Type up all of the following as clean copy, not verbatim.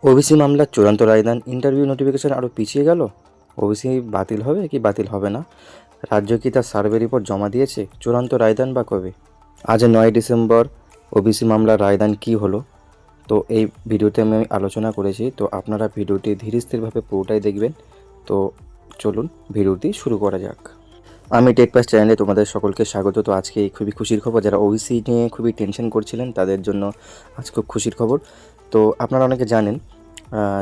OBC মামলার চূড়ান্ত রায়দান, interview notification আরও পিছিয়ে গেল। ওবিসি বাতিল হবে কি বাতিল হবে না? রাজ্য কি তার সার্ভে রিপোর্ট জমা দিয়েছে? চূড়ান্ত রায়দান বা কবে? আজ 9 ডিসেম্বর ওবিসি মামলার রায়দান কি হলো, তো এই ভিডিওতে আমি আলোচনা করেছি। তো আপনারা ভিডিওটি ধীরে স্থিরভাবে পুরোটাই দেখবেন। তো চলুন ভিডিওটি শুরু করা যাক। আমি টেক পাস চ্যানেলে তোমাদের সকলকে স্বাগত। তো আজকে খুবই খুশির খবর, যারা ওবিসি নিয়ে খুবই টেনশন করছিলেন তাদের জন্য আজ খুব খুশির খবর। তো আপনারা অনেকে জানেন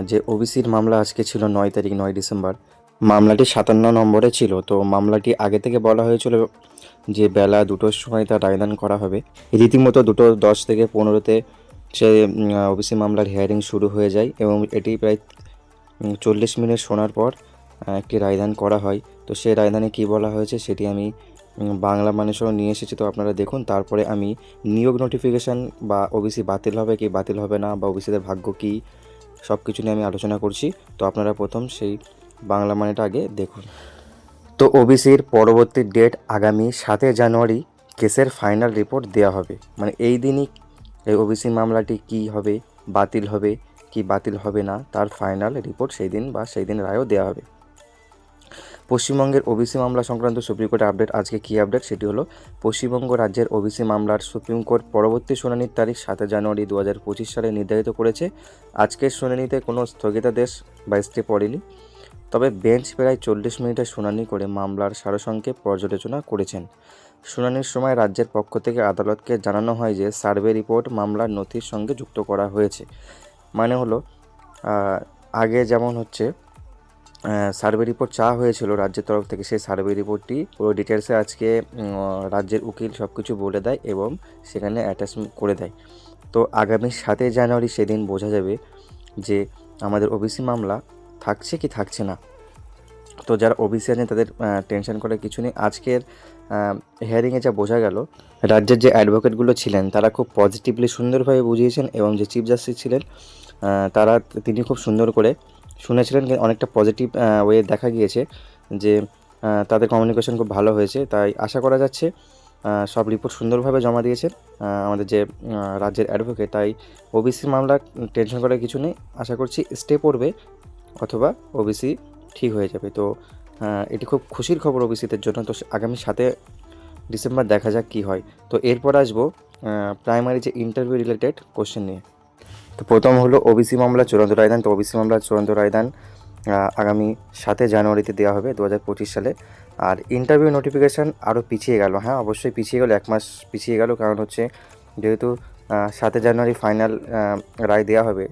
যে ওবিসির মামলা আজকে ছিল 9 তারিখ, 9 ডিসেম্বর। মামলাটি 57 নম্বরে ছিল। তো মামলাটি আগে থেকে বলা হয়েছিল যে বেলা 2টোর সময় তার রায়দান করা হবে। রীতিমতো 2:10 থেকে 15-তে সে ওবিসি মামলার হিয়ারিং শুরু হয়ে যায় এবং এটি প্রায় 40 মিনিট শোনার পর একটি রায়দান করা হয়। তো সেই রায়দানে কী বলা হয়েছে সেটি আমি বাংলা মানুষও নিয়ে এসেছি। তো আপনারা দেখুন। তারপরে আমি নিয়োগ নোটিফিকেশান বা ওবিসি বাতিল হবে কি বাতিল হবে না, বা ওবিসিদের ভাগ্য কী, সব কিছু নিয়ে আমি আলোচনা করছি। তো আপনারা প্রথম সেই বাংলা মানেটা আগে দেখুন। তো ওবিসির পরবর্তী ডেট আগামী 7 জানুয়ারি কেসের ফাইনাল রিপোর্ট দেওয়া হবে। মানে এই দিনই এই ওবিসি মামলাটি কী হবে, বাতিল হবে কি বাতিল হবে না, তার ফাইনাল রিপোর্ট সেই দিন বা সেই দিন রায়ও দেওয়া হবে। পশ্চিমবঙ্গের ওবিসি মামলা সংক্রান্ত সুপ্রিম কোর্টের আপডেট। আজকে কী আপডেট সেটি হলো, পশ্চিমবঙ্গ রাজ্যের ওবিসি মামলার সুপ্রিম কোর্ট পরবর্তী শুনানির তারিখ 7 জানুয়ারি 2025 সালে নির্ধারিত করেছে। আজকের শুনানিতে কোনো স্থগিতাদেশ বা স্টে পড়েনি, তবে বেঞ্চ প্রায় 40 মিনিটের শুনানি করে মামলার সারসংক্ষেপ পর্যালোচনা করেছেন। শুনানির সময় রাজ্যের পক্ষ থেকে আদালতকে জানানো হয় যে সার্ভে রিপোর্ট মামলার নথির সঙ্গে যুক্ত করা হয়েছে। মানে হলো আগে যেমন হচ্ছে সার্ভে রিপোর্ট চাওয়া হয়েছিল রাজ্যের তরফ থেকে, সেই সার্ভে রিপোর্টটি পুরো ডিটেলসে আজকে রাজ্যের উকিল সব কিছু বলে দেয় এবং সেখানে অ্যাটাচ করে দেয়। তো আগামী 7 জানুয়ারি সেদিন বোঝা যাবে যে আমাদের ওবিসি মামলা থাকছে কি থাকছে না। তো যারা ওবিসি আছেন তাদের টেনশন করার কিছু নেই। আজকের হিয়ারিংয়ে যা বোঝা গেল, রাজ্যের যে অ্যাডভোকেটগুলো ছিলেন তারা খুব পজিটিভলি সুন্দরভাবে বুঝিয়েছেন এবং যে চিফ জাস্টিস ছিলেন তিনি খুব সুন্দর করে শুনেছিলেন। অনেকটা পজিটিভ ওয়ে দেখা গিয়েছে যে তাদের কমিউনিকেশন খুব ভালো হয়েছে। তাই আশা করা যাচ্ছে সব রিপোর্ট সুন্দরভাবে জমা দিয়েছেন আমাদের যে রাজ্যের অ্যাডভোকেট। তাই ওবিসি মামলা টেনশন করার কিছু নেই। আশা করছি স্টে পড়বে অথবা ওবিসি ঠিক হয়ে যাবে। তো এটি খুব খুশির খবর ওবিসিদের জন্য। তো আগামী 7 ডিসেম্বর দেখা যাক কী হয়। তো এরপর আসবো প্রাইমারি যে ইন্টারভিউ রিলেটেড কোশ্চেন নিয়ে। তো প্রথম হলো ওবিসি মামলা চূড়ান্ত রায়দান। তো ওবিসি মামলার চূড়ান্ত রায়দান আগামী 7 জানুয়ারিতে দেওয়া হবে 2025 সালে। আর ইন্টারভিউ নোটিফিকেশান আরও পিছিয়ে গেল। হ্যাঁ, অবশ্যই পিছিয়ে গেল, 1 মাস পিছিয়ে গেল। কারণ হচ্ছে যেহেতু 7 জানুয়ারি ফাইনাল রায় দেওয়া হবে,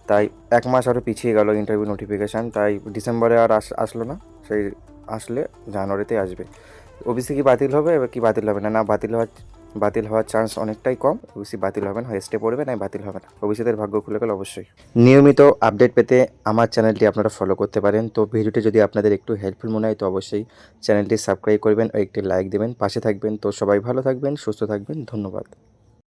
তাই 1 মাস আরও পিছিয়ে গেল ইন্টারভিউ নোটিফিকেশান। তাই ডিসেম্বরে আর আসলো না, সেই আসলে জানুয়ারিতে আসবে। ওবিসি কি বাতিল হবে এবার কি বাতিল হবে না, বাতিল হওয়ার চান্স অনেকটাই কম। ওবিসি বাতিল হবে না, হয় স্টে পড়বে না বাতিল হবে না। ওবিসিদের ভাগ্য খুলে গেল অবশ্যই। নিয়মিত আপডেট পেতে আমার চ্যানেলটি আপনারা ফলো করতে পারেন। তো ভিডিওটি যদি আপনাদের একটু হেল্পফুল মনে হয় তো অবশ্যই চ্যানেলটি সাবস্ক্রাইব করবেন ও একটি লাইক দেবেন, পাশে থাকবেন। তো সবাই ভালো থাকবেন, সুস্থ থাকবেন, ধন্যবাদ।